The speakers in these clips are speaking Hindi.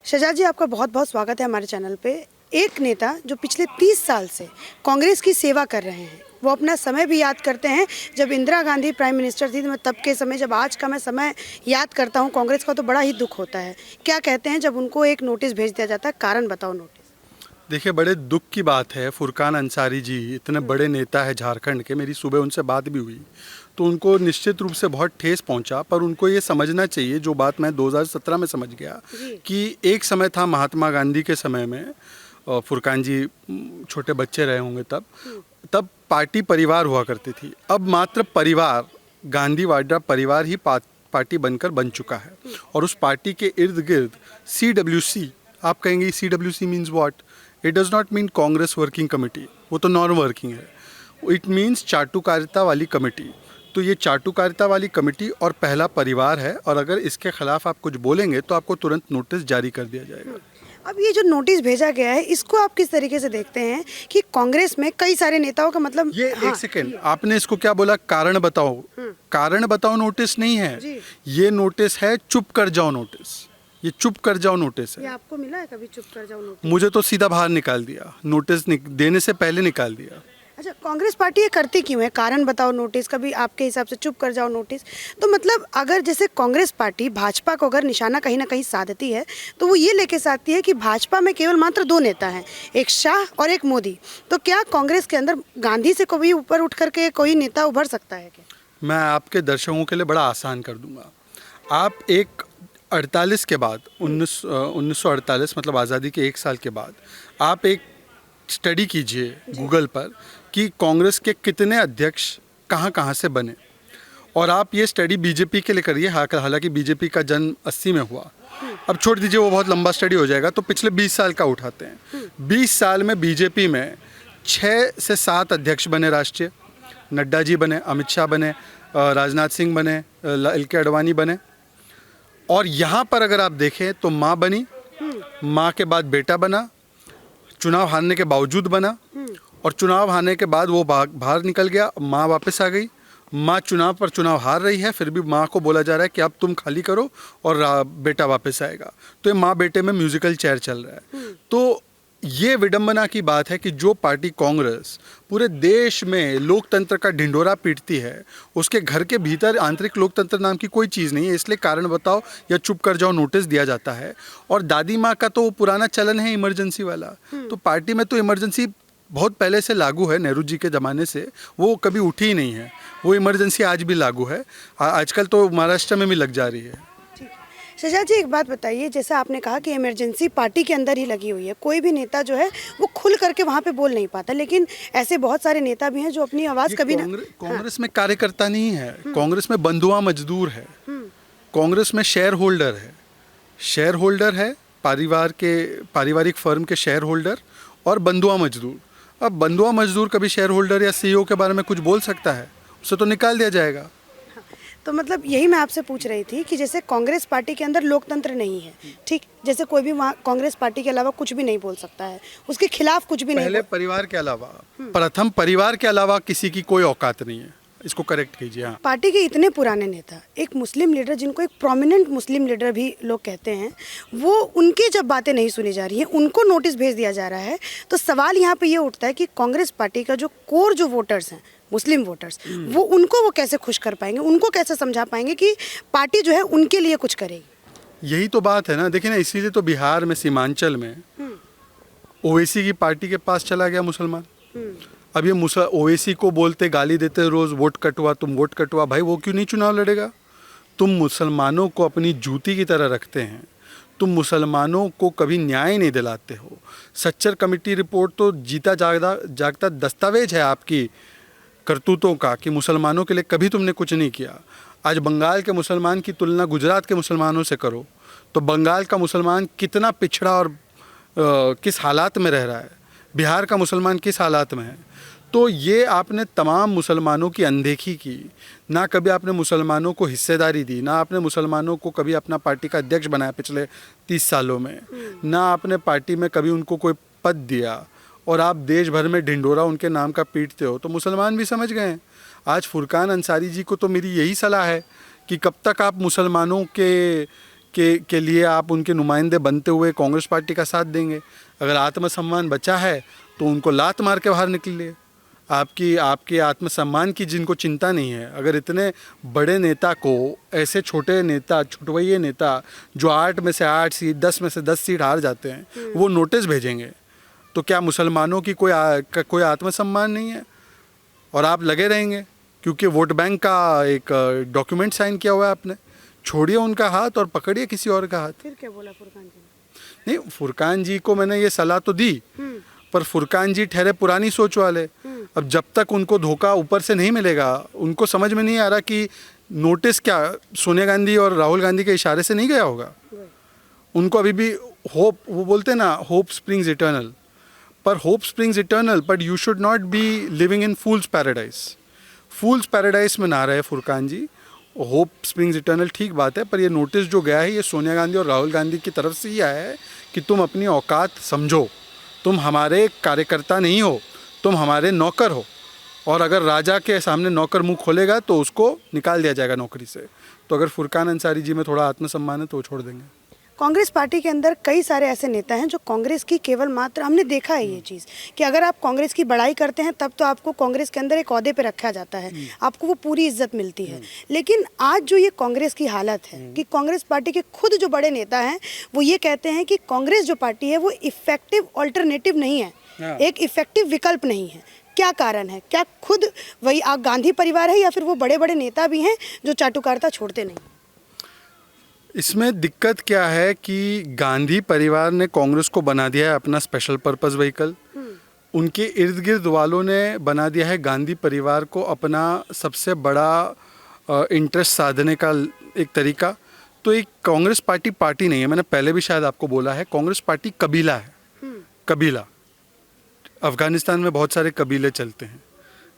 शहजाद जी, आपका बहुत बहुत स्वागत है हमारे चैनल पे। एक नेता जो पिछले 30 साल से कांग्रेस की सेवा कर रहे हैं, वो अपना समय भी याद करते हैं। जब इंदिरा गांधी प्राइम मिनिस्टर थी, तो मैं तब के समय, जब आज का मैं समय याद करता हूँ कांग्रेस का, तो बड़ा ही दुख होता है। क्या कहते हैं जब उनको एक नोटिस भेज दिया जाता है? कारण बताओ। नोटिस देखिए, बड़े दुख की बात है। फुरकान अंसारी जी इतने बड़े नेता है झारखंड के, मेरी सुबह उनसे बात भी हुई तो उनको निश्चित रूप से बहुत ठेस पहुंचा। पर उनको ये समझना चाहिए, जो बात मैं 2017 में समझ गया, कि एक समय था महात्मा गांधी के समय में, फुरकान जी छोटे बच्चे रहे होंगे तब पार्टी परिवार हुआ करती थी। अब मात्र परिवार, गांधी वाड्रा परिवार ही पार्टी बनकर बन चुका है। और उस पार्टी के इर्द गिर्द CWC, आप कहेंगे CWC means what? It does not mean Congress working committee, वो तो नॉन वर्किंग है। इट मीन्स चाटुकारिता वाली कमेटी। तो ये चाटुकारिता वाली कमेटी और पहला परिवार है, और अगर इसके खिलाफ आप कुछ बोलेंगे तो आपको तुरंत नोटिस जारी कर दिया जाएगा। अब ये जो नोटिस भेजा गया है, इसको आप किस तरीके से देखते हैं कि कांग्रेस में कई सारे नेताओं का मतलब एक सेकेंड, आपने इसको क्या बोला? कारण बताओ। कारण बताओ नोटिस नहीं है, ये नोटिस है चुप कर जाओ नोटिस। ये चुप कर जाओ नोटिस है। ये आपको मिला है कभी चुप कर जाओ नोटिस? मुझे तो सीधा बाहर निकाल दिया, नोटिस देने से पहले निकाल दिया। अच्छा, कांग्रेस पार्टी ये करती क्यों है? कारण बताओ नोटिस, कभी आपके हिसाब से चुप कर जाओ नोटिस। तो मतलब अगर जैसे कांग्रेस पार्टी भाजपा को अगर निशाना कहीं ना कहीं साधती है, तो वो ये लेके साधती है कि भाजपा में केवल मात्र दो नेता हैं, एक शाह और एक मोदी। तो क्या कांग्रेस के अंदर गांधी से कभी ऊपर उठ करके कोई नेता उभर सकता है क्या? मैं आपके दर्शकों के लिए बड़ा आसान कर दूंगा। आप एक 48 के बाद, 1948 मतलब आज़ादी के एक साल के बाद, आप एक स्टडी कीजिए गूगल पर कि कांग्रेस के कितने अध्यक्ष कहाँ कहाँ से बने। और आप ये स्टडी बीजेपी के लिए करिए। हालांकि बीजेपी का जन्म 80 में हुआ। अब छोड़ दीजिए, वो बहुत लंबा स्टडी हो जाएगा, तो पिछले 20 साल का उठाते हैं। 20 साल में बीजेपी में 6 से 7 अध्यक्ष बने राष्ट्रीय। नड्डा जी बने, अमित शाह बने, राजनाथ सिंह बने, LK आडवाणी बने। और यहाँ पर अगर आप देखें तो माँ बनी, माँ के बाद बेटा बना, चुनाव हारने के बावजूद बना, और चुनाव हारने के बाद वो बाहर निकल गया, माँ वापस आ गई। माँ चुनाव पर चुनाव हार रही है, फिर भी माँ को बोला जा रहा है कि अब तुम खाली करो और बेटा वापस आएगा। तो ये माँ बेटे में म्यूजिकल चेयर चल रहा है। तो ये विडंबना की बात है कि जो पार्टी कांग्रेस पूरे देश में लोकतंत्र का ढिंढोरा पीटती है, उसके घर के भीतर आंतरिक लोकतंत्र नाम की कोई चीज़ नहीं है। इसलिए कारण बताओ या चुप कर जाओ नोटिस दिया जाता है। और दादी माँ का तो वो पुराना चलन है इमरजेंसी वाला। तो पार्टी में तो इमरजेंसी बहुत पहले से लागू है, नेहरू जी के ज़माने से वो कभी उठी ही नहीं है। वो इमरजेंसी आज भी लागू है। आजकल तो महाराष्ट्र में भी लग जा रही है। शहजाद जी, एक बात बताइए, जैसा आपने कहा कि इमरजेंसी पार्टी के अंदर ही लगी हुई है, कोई भी नेता जो है वो खुल करके वहाँ पे बोल नहीं पाता, लेकिन ऐसे बहुत सारे नेता भी हैं जो अपनी आवाज़ कभी ना। कांग्रेस में कार्यकर्ता नहीं है, कांग्रेस में बंधुआ मजदूर है, कांग्रेस में शेयर होल्डर है। शेयर होल्डर है पारिवारिक फर्म के शेयर होल्डर, और बंधुआ मजदूर। अब बंधुआ मजदूर कभी शेयर होल्डर या CEO के बारे में कुछ बोल सकता है? उसे तो निकाल दिया जाएगा। तो मतलब यही मैं आपसे पूछ रही थी कि जैसे कांग्रेस पार्टी के अंदर लोकतंत्र नहीं है, ठीक, जैसे कोई भी वहाँ कांग्रेस पार्टी के अलावा कुछ भी नहीं बोल सकता है, उसके खिलाफ कुछ भी नहीं। पहले परिवार के अलावा, प्रथम परिवार के अलावा किसी की कोई औकात नहीं है। इसको करेक्ट कीजिए। हाँ, पार्टी के इतने पुराने नेता, एक मुस्लिम लीडर जिनको एक प्रोमिनेंट मुस्लिम लीडर भी लोग कहते हैं, वो उनकी जब बातें नहीं सुनी जा रही हैं, उनको नोटिस भेज दिया जा रहा है, तो सवाल यहाँ पे ये उठता है कि कांग्रेस पार्टी का जो कोर जो वोटर्स हैं, मुस्लिम वोटर्स, वो कैसे खुश कर पाएंगे, उनको कैसे समझा पाएंगे कि पार्टी जो है उनके लिए कुछ करेगी? यही तो बात है ना। देखिए ना, इसीलिए तो बिहार में, सीमांचल में ओवैसी की पार्टी के पास चला गया मुसलमान। अब ये ओवैसी को बोलते, गाली देते रोज, वोट कटवा, तुम वोट कटवा। भाई वो क्यों नहीं चुनाव लड़ेगा? तुम मुसलमानों को अपनी जूती की तरह रखते हैं, तुम मुसलमानों को कभी न्याय नहीं दिलाते हो। सच्चर कमेटी रिपोर्ट तो जीता जागता दस्तावेज है आपकी करतूतों का, कि मुसलमानों के लिए कभी तुमने कुछ नहीं किया। आज बंगाल के मुसलमान की तुलना गुजरात के मुसलमानों से करो, तो बंगाल का मुसलमान कितना पिछड़ा और किस हालात में रह रहा है, बिहार का मुसलमान किस हालात में है। तो ये आपने तमाम मुसलमानों की अनदेखी की। ना कभी आपने मुसलमानों को हिस्सेदारी दी, ना आपने मुसलमानों को कभी अपना पार्टी का अध्यक्ष बनाया पिछले 30 सालों में, ना आपने पार्टी में कभी उनको कोई पद दिया, और आप देश भर में ढिंढोरा उनके नाम का पीटते हो। तो मुसलमान भी समझ गए हैं। आज फुरकान अंसारी जी को तो मेरी यही सलाह है कि कब तक आप मुसलमानों के लिए आप उनके नुमाइंदे बनते हुए कांग्रेस पार्टी का साथ देंगे। अगर आत्मसम्मान बचा है तो उनको लात मार के बाहर निकलिए। आपके आत्मसम्मान की जिनको चिंता नहीं है, अगर इतने बड़े नेता को ऐसे छोटे नेता, छुटवैये नेता जो 8 में से 8 सीट, 10 में से 10 सीट हार जाते हैं, वो नोटिस भेजेंगे, तो क्या मुसलमानों की कोई आत्मसम्मान नहीं है? और आप लगे रहेंगे क्योंकि वोट बैंक का एक डॉक्यूमेंट साइन किया हुआ है आपने। छोड़िए उनका हाथ और पकड़िए किसी और का हाथ। फिर क्या बोला फुरकान जी ने? नहीं, फुरकान जी को मैंने ये सलाह तो दी, पर फुरकान जी ठहरे पुरानी सोच वाले। अब जब तक उनको धोखा ऊपर से नहीं मिलेगा, उनको समझ में नहीं आ रहा कि नोटिस क्या सोनिया गांधी और राहुल गांधी के इशारे से नहीं गया होगा। उनको अभी भी होप, वो बोलते हैं ना, होप स्प्रिंग्स इटर्नल, पर hope springs eternal, but you should not be living in fools paradise. Fools paradise में ना रहे फुरकान जी। होप स्प्रिंग्स इटर्नल ठीक बात है, पर ये नोटिस जो गया है ये सोनिया गांधी और राहुल गांधी की तरफ से ही आया है कि तुम अपनी औकात समझो, तुम हमारे कार्यकर्ता नहीं हो, तुम हमारे नौकर हो, और अगर राजा के सामने नौकर मुंह खोलेगा तो उसको निकाल दिया जाएगा नौकरी से। तो अगर फुरकान अंसारी जी में थोड़ा आत्मसम्मान है तो वो छोड़ देंगे। कांग्रेस पार्टी के अंदर कई सारे ऐसे नेता हैं जो कांग्रेस की केवल मात्र, हमने देखा है ये चीज़ कि अगर आप कांग्रेस की बड़ाई करते हैं तब तो आपको कांग्रेस के अंदर एक ओहदे पे रखा जाता है, आपको वो पूरी इज्जत मिलती है। लेकिन आज जो ये कांग्रेस की हालत है कि कांग्रेस पार्टी के खुद जो बड़े नेता हैं वो ये कहते हैं कि कांग्रेस जो पार्टी है वो इफेक्टिव ऑल्टरनेटिव नहीं है, एक इफेक्टिव विकल्प नहीं है। क्या कारण है? क्या खुद वही आप गांधी परिवार है या फिर वो बड़े बड़े नेता भी हैं जो चाटुकारिता छोड़ते नहीं? इसमें दिक्कत क्या है कि गांधी परिवार ने कांग्रेस को बना दिया है अपना स्पेशल पर्पस व्हीकल। उनके इर्द गिर्द वालों ने बना दिया है गांधी परिवार को अपना सबसे बड़ा इंटरेस्ट साधने का एक तरीका। तो एक कांग्रेस पार्टी नहीं है। मैंने पहले भी शायद आपको बोला है, कांग्रेस पार्टी कबीला है। कबीला, अफ़गानिस्तान में बहुत सारे कबीले चलते हैं,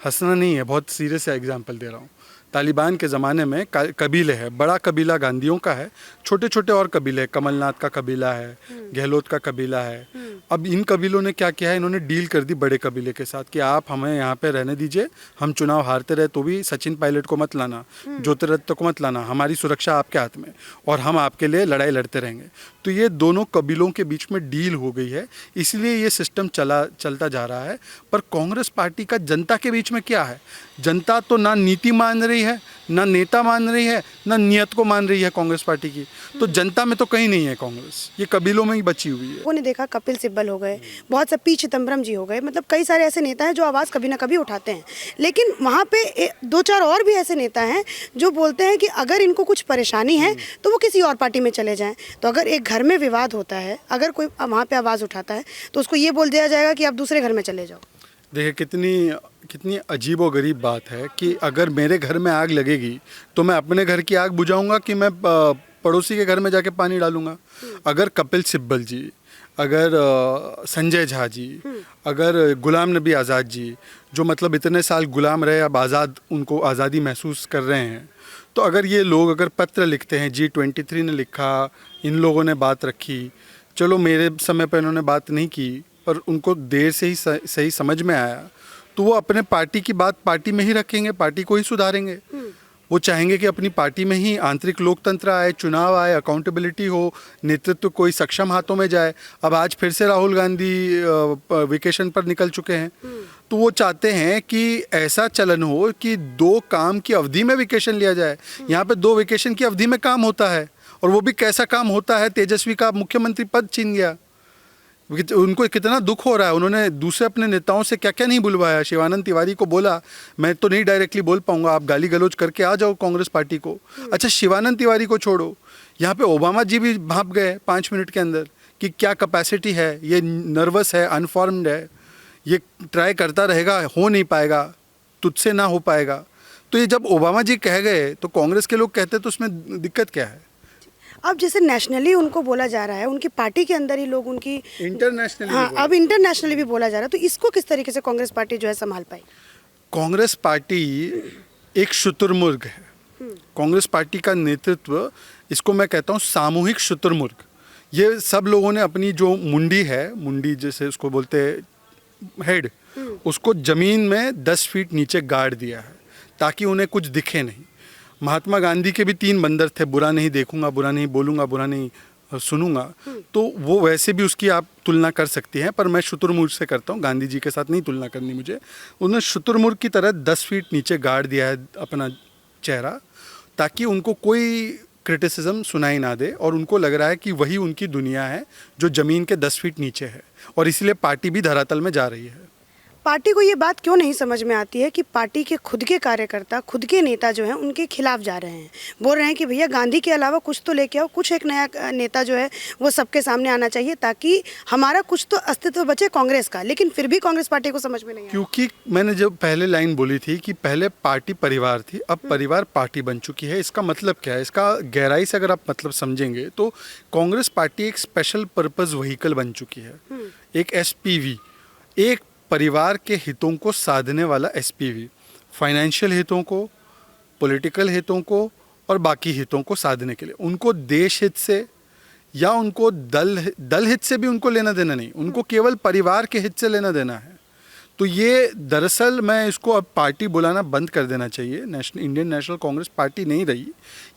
हंसना नहीं है, बहुत सीरियस एग्जांपल दे रहा हूँ। तालिबान के ज़माने में कबीले हैं, बड़ा कबीला गांधियों का है, छोटे छोटे और कबीले, कमलनाथ का कबीला है, गहलोत का कबीला है। अब इन कबीलों ने क्या किया है, इन्होंने डील कर दी बड़े कबीले के साथ कि आप हमें यहाँ पे रहने दीजिए, हम चुनाव हारते रहे तो भी सचिन पायलट को मत लाना, ज्योतिरादित्य को मत लाना, हमारी सुरक्षा आपके हाथ में, और हम आपके लिए लड़ाई लड़ते रहेंगे। तो ये दोनों कबीलों के बीच में डील हो गई है, इसलिए ये सिस्टम चलता जा रहा है। पर कांग्रेस पार्टी का जनता के बीच में क्या है? जनता तो ना नीति मान रही है, ना नेता मान रही है, ना नियत को मान रही है कांग्रेस पार्टी की। तो जनता में तो कहीं नहीं है कांग्रेस, ये कबीलों में ही बची हुई है। वो ने देखा कपिल सिब्बल हो गए, बहुत से पी चिदम्बरम जी हो गए, मतलब कई सारे ऐसे नेता हैं जो आवाज़ कभी ना कभी उठाते हैं। लेकिन वहाँ पे 2-4 और भी ऐसे नेता हैं जो बोलते हैं कि अगर इनको कुछ परेशानी है तो वो किसी और पार्टी में चले जाएं। तो अगर एक घर में विवाद होता है, अगर कोई वहाँ पे आवाज़ उठाता है तो उसको ये बोल दिया जाएगा कि आप दूसरे घर में चले जाओ। देखिए कितनी अजीब व गरीब बात है कि अगर मेरे घर में आग लगेगी तो मैं अपने घर की आग बुझाऊंगा कि मैं पड़ोसी के घर में जाके पानी डालूंगा। अगर कपिल सिब्बल जी, अगर संजय झा जी, अगर गुलाम नबी आज़ाद जी, जो मतलब इतने साल गुलाम रहे, अब आज़ाद, उनको आज़ादी महसूस कर रहे हैं, तो अगर ये लोग अगर पत्र लिखते हैं, G23 ने लिखा, इन लोगों ने बात रखी, चलो मेरे समय पर इन्होंने बात नहीं की पर उनको देर से ही सही समझ में आया, तो वो अपने पार्टी की बात पार्टी में ही रखेंगे, पार्टी को ही सुधारेंगे। वो चाहेंगे कि अपनी पार्टी में ही आंतरिक लोकतंत्र आए, चुनाव आए, अकाउंटेबिलिटी हो, नेतृत्व कोई सक्षम हाथों में जाए। अब आज फिर से राहुल गांधी वेकेशन पर निकल चुके हैं, तो वो चाहते हैं कि ऐसा चलन हो कि 2 काम की अवधि में वेकेशन लिया जाए। यहाँ पे 2 वेकेशन की अवधि में काम होता है, और वो भी कैसा काम होता है, तेजस्वी का मुख्यमंत्री पद छीन गया। उनको कितना दुख हो रहा है, उन्होंने दूसरे अपने नेताओं से क्या क्या नहीं बुलवाया। शिवानंद तिवारी को बोला, मैं तो नहीं डायरेक्टली बोल पाऊंगा, आप गाली गलौज करके आ जाओ कांग्रेस पार्टी को। अच्छा, शिवानंद तिवारी को छोड़ो, यहाँ पे ओबामा जी भी भाप गए 5 मिनट के अंदर कि क्या कैपेसिटी है, ये नर्वस है, अनफॉर्म्ड है, ये ट्राई करता रहेगा, हो नहीं पाएगा, तुझसे ना हो पाएगा। तो ये जब ओबामा जी कह गए तो कांग्रेस के लोग कहते तो उसमें दिक्कत क्या है? अब जैसे नेशनली उनको बोला जा रहा है, उनकी पार्टी के अंदर ही लोग उनकी इंटरनेशनली, हाँ, अब इंटरनेशनली भी बोला जा रहा है, तो इसको किस तरीके से कांग्रेस पार्टी जो है संभाल पाई? कांग्रेस पार्टी एक शुतुरमुर्ग है। कांग्रेस पार्टी का नेतृत्व, इसको मैं कहता हूँ सामूहिक शुतुरमुर्ग। ये सब लोगों ने अपनी जो मुंडी है, मुंडी जैसे उसको बोलते हैं हेड, उसको ज़मीन में 10 फीट नीचे गाड़ दिया है ताकि उन्हें कुछ दिखे नहीं। महात्मा गांधी के भी 3 बंदर थे, बुरा नहीं देखूंगा, बुरा नहीं बोलूंगा, बुरा नहीं सुनूंगा। तो वो वैसे भी उसकी आप तुलना कर सकती हैं, पर मैं शुतुरमुर्ग से करता हूँ, गांधी जी के साथ नहीं तुलना करनी मुझे। उन्होंने शुतुरमुर्ग की तरह 10 फीट नीचे गाड़ दिया है अपना चेहरा, ताकि उनको कोई क्रिटिसिज्म सुनाई ना दे, और उनको लग रहा है कि वही उनकी दुनिया है जो ज़मीन के 10 फीट नीचे है, और इसलिए पार्टी भी धरातल में जा रही है। पार्टी को ये बात क्यों नहीं समझ में आती है कि पार्टी के खुद के कार्यकर्ता, खुद के नेता जो हैं उनके खिलाफ जा रहे हैं, बोल रहे हैं कि भैया गांधी के अलावा कुछ तो लेके आओ, कुछ एक नया नेता जो है वो सबके सामने आना चाहिए ताकि हमारा कुछ तो अस्तित्व बचे कांग्रेस का। लेकिन फिर भी कांग्रेस पार्टी को समझ में नहीं आया। क्योंकि मैंने जब पहले लाइन बोली थी कि पहले पार्टी परिवार थी, अब परिवार पार्टी बन चुकी है। इसका मतलब क्या है? इसका गहराई से अगर आप मतलब समझेंगे तो कांग्रेस पार्टी एक स्पेशल पर्पस व्हीकल बन चुकी है, एक एसपीवी, एक परिवार के हितों को साधने वाला एसपीवी, फाइनेंशियल हितों को, पॉलिटिकल हितों को और बाकी हितों को साधने के लिए। उनको देश हित से या उनको दल हित से भी उनको लेना देना नहीं, उनको केवल परिवार के हित से लेना देना है। तो ये दरअसल मैं इसको अब पार्टी बुलाना बंद कर देना चाहिए। इंडियन नेशनल कांग्रेस पार्टी नहीं रही,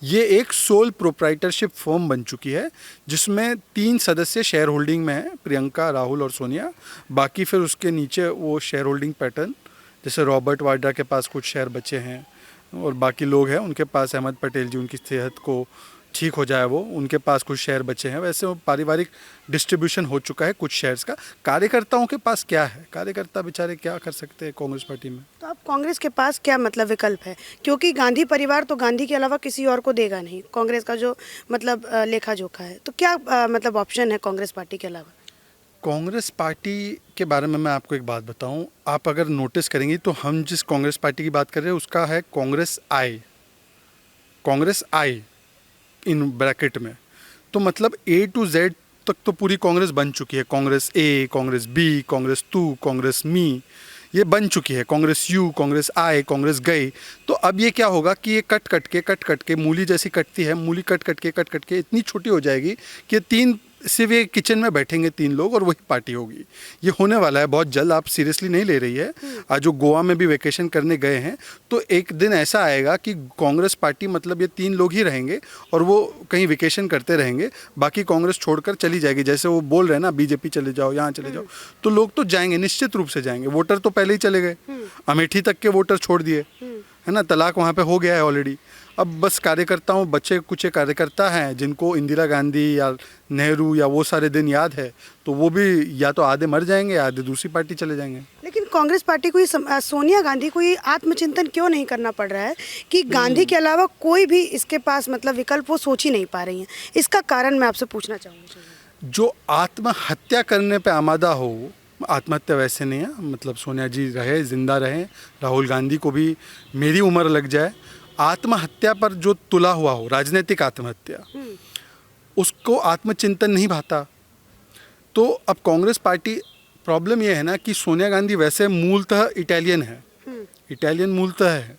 ये एक सोल प्रोप्राइटरशिप फर्म बन चुकी है जिसमें 3 सदस्य शेयर होल्डिंग में हैं, प्रियंका, राहुल और सोनिया। बाकी फिर उसके नीचे वो शेयर होल्डिंग पैटर्न, जैसे रॉबर्ट वाड्रा के पास कुछ शेयर बचे हैं और बाकी लोग हैं उनके पास, अहमद पटेल जी, उनकी सेहत को ठीक हो जाए वो, उनके पास कुछ शेयर बचे हैं। वैसे वो पारिवारिक डिस्ट्रीब्यूशन हो चुका है कुछ शेयर्स का। कार्यकर्ताओं के पास क्या है? कार्यकर्ता बेचारे क्या कर सकते हैं कांग्रेस पार्टी में? तो अब कांग्रेस के पास क्या मतलब विकल्प है? क्योंकि गांधी परिवार तो गांधी के अलावा किसी और को देगा नहीं, कांग्रेस का जो मतलब लेखा जोखा है। तो क्या मतलब ऑप्शन है कांग्रेस पार्टी के अलावा? कांग्रेस पार्टी के बारे में मैं आपको एक बात बताऊं, आप अगर नोटिस करेंगी तो हम जिस कांग्रेस पार्टी की बात कर रहे हैं उसका है कांग्रेस आई, कांग्रेस आई इन ब्रैकेट में। तो मतलब A to Z तक तो पूरी कांग्रेस बन चुकी है। कांग्रेस ए, कांग्रेस बी, कांग्रेस तू, कांग्रेस मी, ये बन चुकी है। कांग्रेस यू, कांग्रेस आए, कांग्रेस गई। तो अब ये क्या होगा कि ये कट कट के मूली जैसी कटती है, मूली कट कट के इतनी छोटी हो जाएगी कि 3 सिर्फ ये किचन में बैठेंगे 3 लोग और वही पार्टी होगी। ये होने वाला है बहुत जल्द, आप सीरियसली नहीं ले रही है। आज जो गोवा में भी वेकेशन करने गए हैं तो एक दिन ऐसा आएगा कि कांग्रेस पार्टी मतलब ये 3 लोग ही रहेंगे और वो कहीं वेकेशन करते रहेंगे, बाकी कांग्रेस छोड़कर चली जाएगी। जैसे वो बोल रहे हैं ना, बीजेपी चले जाओ, यहाँ चले जाओ, तो लोग तो जाएंगे, निश्चित रूप से जाएंगे। वोटर तो पहले ही चले गए, अमेठी तक के वोटर छोड़ दिए, है ना, तलाक वहाँ पे हो गया है ऑलरेडी। अब बस कार्यकर्ताओं, बच्चे कुछ कार्यकर्ता हैं जिनको इंदिरा गांधी या नेहरू या वो सारे दिन याद है, तो वो भी या तो आधे मर जाएंगे या आधे दूसरी पार्टी चले जाएंगे। लेकिन कांग्रेस पार्टी को सोनिया गांधी को ये आत्मचिंतन क्यों नहीं करना पड़ रहा है कि गांधी के अलावा कोई भी इसके पास मतलब विकल्प वो सोच ही नहीं पा रही हैं? इसका कारण मैं आपसे पूछना चाहूँगी। जो आत्महत्या करने पे आमादा हो, आत्महत्या वैसे नहीं है, मतलब सोनिया जी रहे, जिंदा रहे, राहुल गांधी को भी मेरी उम्र लग जाए, आत्महत्या पर जो तुला हुआ हो, राजनीतिक आत्महत्या, उसको आत्मचिंतन नहीं भाता। तो अब कांग्रेस पार्टी, प्रॉब्लम यह है ना कि सोनिया गांधी वैसे मूलतः इटालियन है, इटालियन मूलतः है।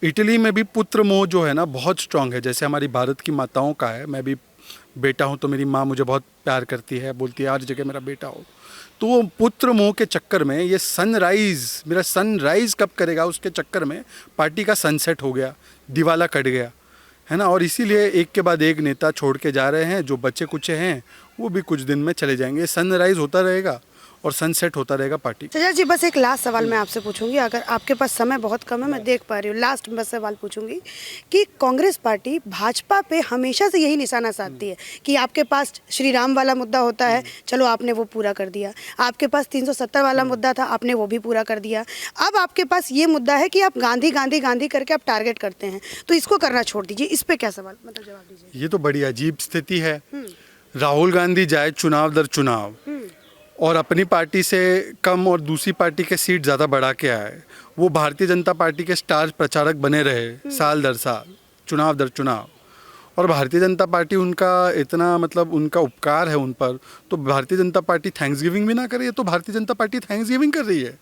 इटली में भी पुत्र मोह जो है ना बहुत स्ट्रांग है, जैसे हमारी भारत की माताओं का है। मैं भी बेटा हूँ तो मेरी माँ मुझे बहुत प्यार करती है, बोलती है हर जगह मेरा बेटा हो। तो वो पुत्र मोह के चक्कर में ये सनराइज़, मेरा सनराइज़ कब करेगा, उसके चक्कर में पार्टी का सनसेट हो गया, दिवाला कट गया, है ना। और इसीलिए एक के बाद एक नेता छोड़ के जा रहे हैं। जो बच्चे कुचे हैं वो भी कुछ दिन में चले जाएंगे। सनराइज़ होता रहेगा और सनसेट होता रहेगा पार्टी। सजा जी, बस एक लास्ट सवाल मैं आपसे पूछूंगी, अगर आपके पास समय बहुत कम है, मैं देख पा रही हूँ। लास्ट बस सवाल पूछूंगी कि कांग्रेस पार्टी भाजपा पे हमेशा से यही निशाना साधती है कि आपके पास श्री राम वाला मुद्दा होता है, चलो आपने वो पूरा कर दिया। आपके पास 370 वाला मुद्दा था, आपने वो भी पूरा कर दिया। अब आपके पास ये मुद्दा है कि आप गांधी गांधी गांधी करके आप टारगेट करते हैं, तो इसको करना छोड़ दीजिए। इस पर क्या सवाल, मतलब जवाब दीजिए। ये तो बड़ी अजीब स्थिति है। राहुल गांधी जाए चुनाव दर चुनाव और अपनी पार्टी से कम और दूसरी पार्टी के सीट ज़्यादा बढ़ा के आए। वो भारतीय जनता पार्टी के स्टार प्रचारक बने रहे साल दर साल, चुनाव दर चुनाव, और भारतीय जनता पार्टी उनका इतना मतलब उनका उपकार है उन पर, तो Bharatiya Janata party thanks giving भी ना करे, तो Bharatiya Janata party thanks giving कर रही है।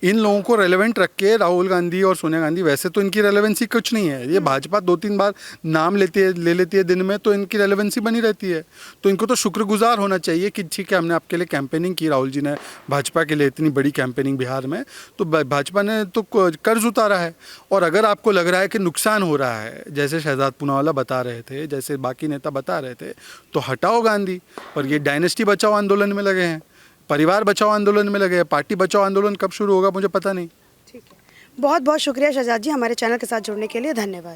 इन लोगों को रेलेवेंट रख के राहुल गांधी और सोनिया गांधी, वैसे तो इनकी रेलेवेंसी कुछ नहीं है, ये भाजपा 2-3 बार नाम ले लेती है दिन में, तो इनकी रेलेवेंसी बनी रहती है। तो इनको तो शुक्रगुजार होना चाहिए कि ठीक है, हमने आपके लिए कैंपेनिंग की, राहुल जी ने भाजपा के लिए इतनी बड़ी कैंपेनिंग बिहार में, तो भाजपा ने तो कर्ज उतारा है। और अगर आपको लग रहा है कि नुकसान हो रहा है, जैसे शहजाद पूनावाला बता रहे थे, जैसे बाकी नेता बता रहे थे, तो हटाओ गांधी। पर ये डायनेस्टी बचाओ आंदोलन में लगे हैं, परिवार बचाओ आंदोलन में लगे हैं, पार्टी बचाओ आंदोलन कब शुरू होगा मुझे पता नहीं। ठीक है, बहुत बहुत शुक्रिया शहजाद जी, हमारे चैनल के साथ जुड़ने के लिए धन्यवाद।